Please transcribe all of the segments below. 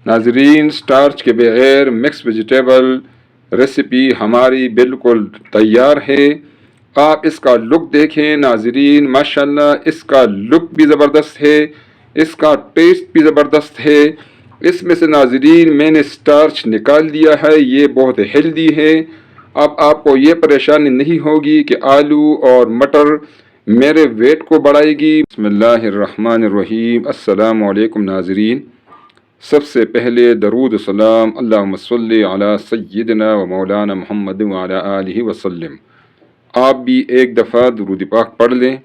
नाजरीन, स्टार्च के बगैर मिक्स वेजिटेबल रेसिपी हमारी बिल्कुल तैयार है। आप इसका लुक देखें नाजरीन, माशाल्लाह इसका लुक भी ज़बरदस्त है, इसका टेस्ट भी ज़बरदस्त है। इसमें से नाजरीन मैंने स्टार्च निकाल दिया है, ये बहुत हेल्दी है। अब आपको ये परेशानी नहीं होगी कि आलू और मटर मेरे वेट को बढ़ाएगी। बिस्मिल्लाहिर्रहमानिर्रहीम। अस्सलामु अलैकुम नाजरीन, सबसे पहले दरूद सलाम अल्लाहुम्मा सल्ली अला सय्यिदना व मौलाना मुहम्मद व अला आलिहि वसल्लम। आप भी एक दफ़ा दुरूद पाक पढ़ लें।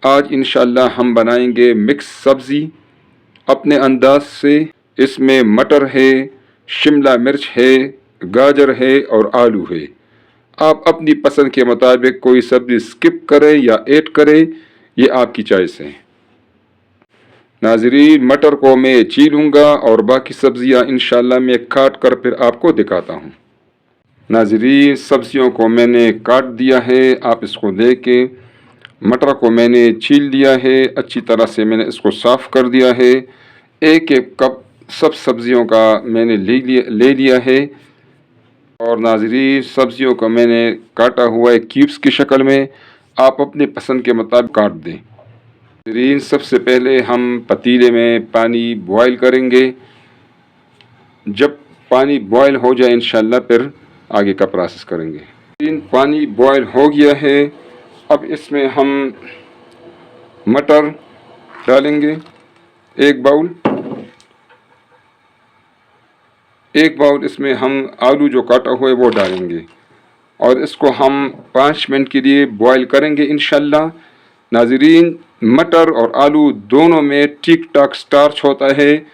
आज इंशाअल्लाह हम बनाएंगे मिक्स सब्ज़ी अपने अंदाज से। इसमें मटर है, शिमला मिर्च है, गाजर है और आलू है। आप अपनी पसंद के मुताबिक कोई सब्ज़ी स्किप करें या ऐड करें, ये आपकी चॉइस है। नाजरीन, मटर को मैं छीलूँगा और बाकी सब्ज़ियाँ इंशाअल्लाह मैं काट कर फिर आपको दिखाता हूँ। नाजरीन, सब्ज़ियों को मैंने काट दिया है, आप इसको देख के। मटर को मैंने छील दिया है, अच्छी तरह से मैंने इसको साफ़ कर दिया है। एक एक कप सब सब्ज़ियों का मैंने ले लिया है। और नाजरीन, सब्ज़ियों को मैंने काटा हुआ है क्यूब्स की शक्ल में। आप अपने पसंद के मुताबिक काट दें। नाज़रीन, सबसे पहले हम पतीले में पानी बॉयल करेंगे। जब पानी बॉयल हो जाए इंशाअल्लाह फिर आगे का प्रोसेस करेंगे। नाज़रीन, पानी बॉयल हो गया है। अब इसमें हम मटर डालेंगे, एक बाउल इसमें हम आलू जो काटा हुआ है वो डालेंगे और इसको हम 5 मिनट के लिए बॉयल करेंगे इंशाअल्लाह। नाज़रीन, मटर और आलू दोनों में ठीक ठाक स्टार्च होता है,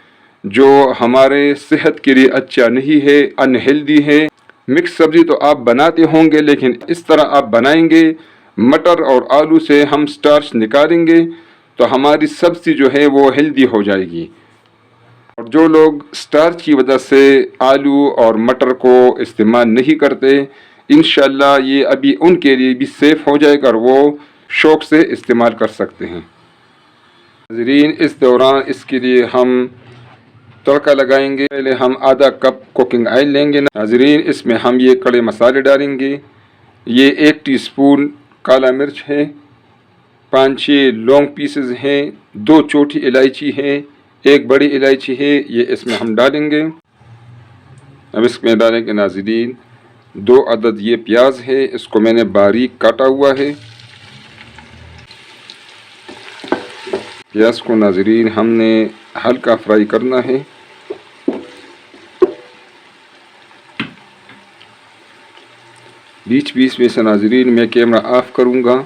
जो हमारे सेहत के लिए अच्छा नहीं है, अनहेल्दी है। मिक्स सब्ज़ी तो आप बनाते होंगे, लेकिन इस तरह आप बनाएंगे, मटर और आलू से हम स्टार्च निकालेंगे तो हमारी सब्ज़ी जो है वो हेल्दी हो जाएगी। और जो लोग स्टार्च की वजह से आलू और मटर को इस्तेमाल नहीं करते, इंशाअल्लाह ये अभी उनके लिए भी सेफ़ हो जाएगा और वो शौक़ से इस्तेमाल कर सकते हैं। नाज़रीन, इस दौरान इसके लिए हम तड़का लगाएंगे। पहले हम आधा कप कुकिंग ऑयल लेंगे। नाज़रीन, इसमें हम ये खड़े मसाले डालेंगे। ये 1 टीस्पून काला मिर्च है, 5-6 लौंग पीसेस हैं, 2 छोटी इलायची है, 1 बड़ी इलायची है, ये इसमें हम डालेंगे। अब इसमें डालेंगे नाज़रीन 2 अदद ये प्याज है, इसको मैंने बारीक काटा हुआ है। प्याज को नाज़रीन हमने हल्का फ्राई करना है। बीच बीच में से नाज़रीन मैं कैमरा ऑफ करूँगा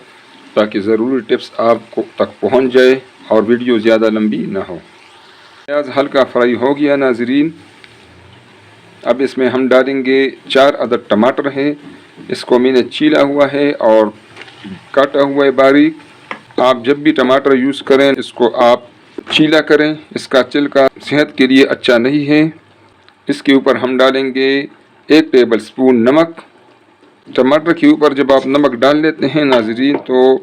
ताकि ज़रूरी टिप्स आपको तक पहुँच जाए और वीडियो ज़्यादा लंबी ना हो। प्याज हल्का फ्राई हो गया नाज़रीन। अब इसमें हम डालेंगे 4 अदद टमाटर है, इसको मैंने छीला हुआ है और काटा हुआ है बारीक। आप जब भी टमाटर यूज़ करें इसको आप छीला करें, इसका छिलका सेहत के लिए अच्छा नहीं है। इसके ऊपर हम डालेंगे 1 टेबल स्पून नमक। टमाटर के ऊपर जब आप नमक डाल लेते हैं नाज़रीन तो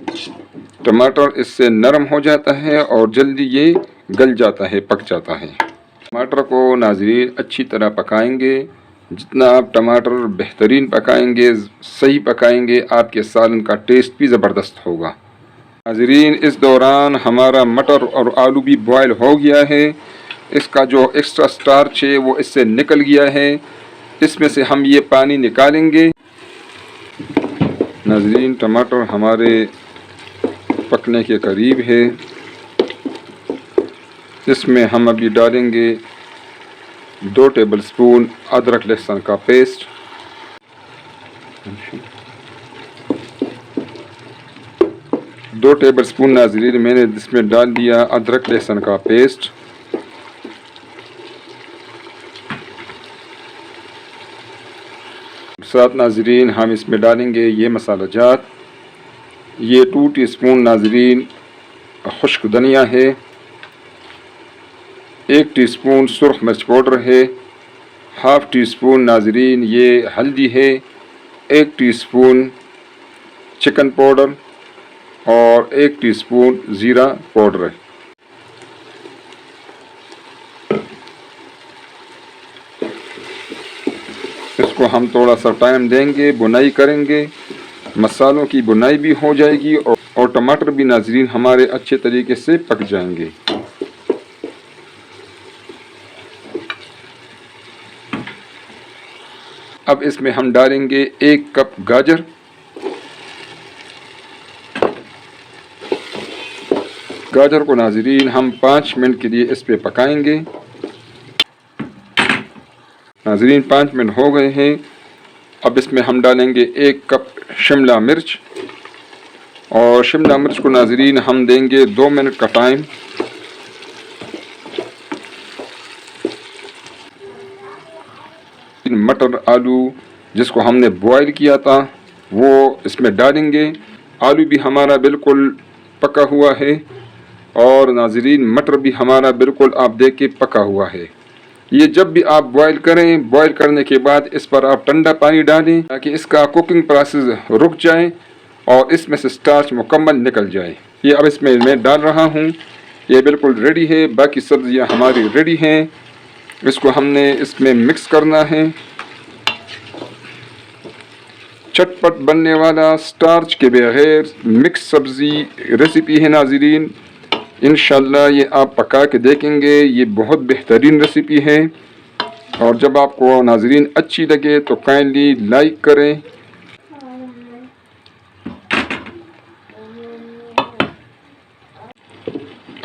टमाटर इससे नरम हो जाता है और जल्दी ये गल जाता है, पक जाता है। टमाटर को नाज़रीन अच्छी तरह पकाएंगे। जितना आप टमाटर बेहतरीन पकाएंगे, सही पकाएंगे, आपके सालन का टेस्ट भी ज़बरदस्त होगा। नाज़रीन, इस दौरान हमारा मटर और आलू भी बॉयल हो गया है। इसका जो एक्स्ट्रा स्टार्च है वो इससे निकल गया है। इसमें से हम ये पानी निकालेंगे। नाज़रीन, टमाटर हमारे पकने के करीब है। इसमें हम अभी डालेंगे 2 टेबल स्पून अदरक लहसुन का पेस्ट। 2 टेबल स्पून नाज़रीन मैंने इसमें डाल दिया अदरक लहसुन का पेस्ट। साथ नाज़रीन हम इसमें डालेंगे ये मसाला जात। ये 2 टीस्पून नाज़रीन खुश्क धनिया है, 1 टीस्पून सुरख मिर्च पाउडर है, हाफ़ टी स्पून नाज़रीन ये हल्दी है, 1 टीस्पून चिकन पाउडर और 1 टीस्पून ज़ीरा पाउडर है। इसको हम थोड़ा सा टाइम देंगे, बुनाई करेंगे, मसालों की बुनाई भी हो जाएगी और टमाटर भी नाज़रीन हमारे अच्छे तरीके से पक जाएंगे। अब इसमें हम डालेंगे 1 कप गाजर, गाजर को नाज़रीन हम 5 मिनट के लिए इस पे पकाएंगे। नाज़रीन 5 मिनट हो गए हैं। अब इसमें हम डालेंगे 1 कप शिमला मिर्च और शिमला मिर्च को नाज़रीन हम देंगे 2 मिनट का टाइम। मटर आलू जिसको हमने बॉयल किया था वो इसमें डालेंगे। आलू भी हमारा बिल्कुल पका हुआ है और नाज़रीन मटर भी हमारा बिल्कुल आप देख के पका हुआ है। ये जब भी आप बॉयल करें, बॉयल करने के बाद इस पर आप ठंडा पानी डालें ताकि इसका कुकिंग प्रोसेस रुक जाए और इसमें से स्टार्च मुकम्मल निकल जाए। ये अब इसमें मैं डाल रहा हूँ। ये बिल्कुल रेडी है, बाकी सब्जियाँ हमारी रेडी हैं। इसको हमने इसमें मिक्स करना है। चटपट बनने वाला स्टार्च के बगैर मिक्स सब्ज़ी रेसिपी है नाज़रीन। इंशाल्लाह ये आप पका के देखेंगे, ये बहुत बेहतरीन रेसिपी है। और जब आपको नाज़रीन अच्छी लगे तो काइंडली लाइक करें।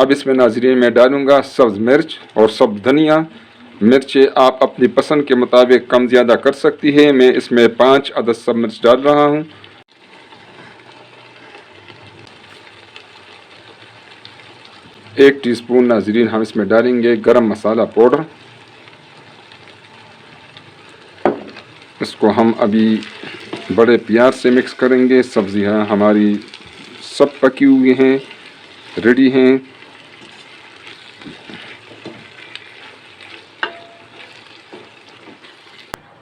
अब इसमें नाज़रीन मैं डालूँगा सब्ज़ मिर्च और सब्ज़ धनिया। मिर्चें आप अपनी पसंद के मुताबिक कम ज़्यादा कर सकती है। मैं इसमें 5 अदद सब मिर्च डाल रहा हूँ। एक टीस्पून नाज़रीन हम इसमें डालेंगे गरम मसाला पाउडर। इसको हम अभी बड़े प्यार से मिक्स करेंगे। सब्जियां हमारी सब पकी हुई हैं, रेडी हैं।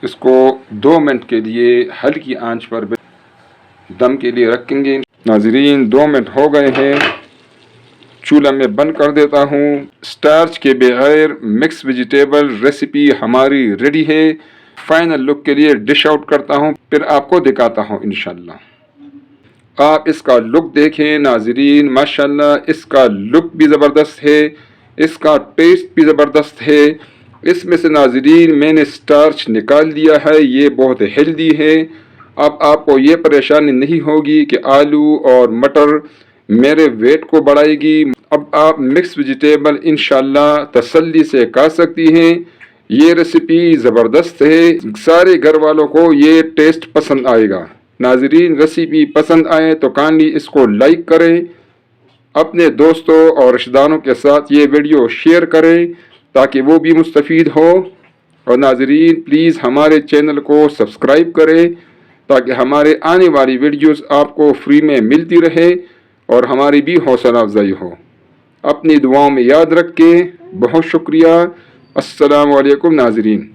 इसको 2 मिनट के लिए हल्की आंच पर दम के लिए रखेंगे। नाज़रीन 2 मिनट हो गए हैं, चूल्हा में बंद कर देता हूँ। स्टार्च के बगैर मिक्स वेजिटेबल रेसिपी हमारी रेडी है। फाइनल लुक के लिए डिश आउट करता हूँ, फिर आपको दिखाता हूँ इंशाल्लाह। आप इसका लुक देखें नाज़रीन, माशाल्लाह इसका लुक भी ज़बरदस्त है, इसका टेस्ट भी ज़बरदस्त है। इसमें से नाज़रीन मैंने स्टार्च निकाल दिया है, ये बहुत हेल्दी है। अब आपको ये परेशानी नहीं होगी कि आलू और मटर मेरे वेट को बढ़ाएगी। अब आप मिक्स वेजिटेबल इंशाल्लाह तसल्ली से खा सकती हैं। ये रेसिपी ज़बरदस्त है, सारे घर वालों को ये टेस्ट पसंद आएगा। नाज़रीन रेसिपी पसंद आए तो काइंडली इसको लाइक करें, अपने दोस्तों और रिश्तेदारों के साथ ये वीडियो शेयर करें ताकि वो भी मुस्तफ़ीद हो। और नाज़रीन प्लीज़ हमारे चैनल को सब्सक्राइब करें ताकि हमारे आने वाली वीडियोस आपको फ्री में मिलती रहे और हमारी भी हौसला अफजाई हो। अपनी दुआओं में याद रखें। बहुत शुक्रिया। अस्सलामु अलैकुम नाज़रीन।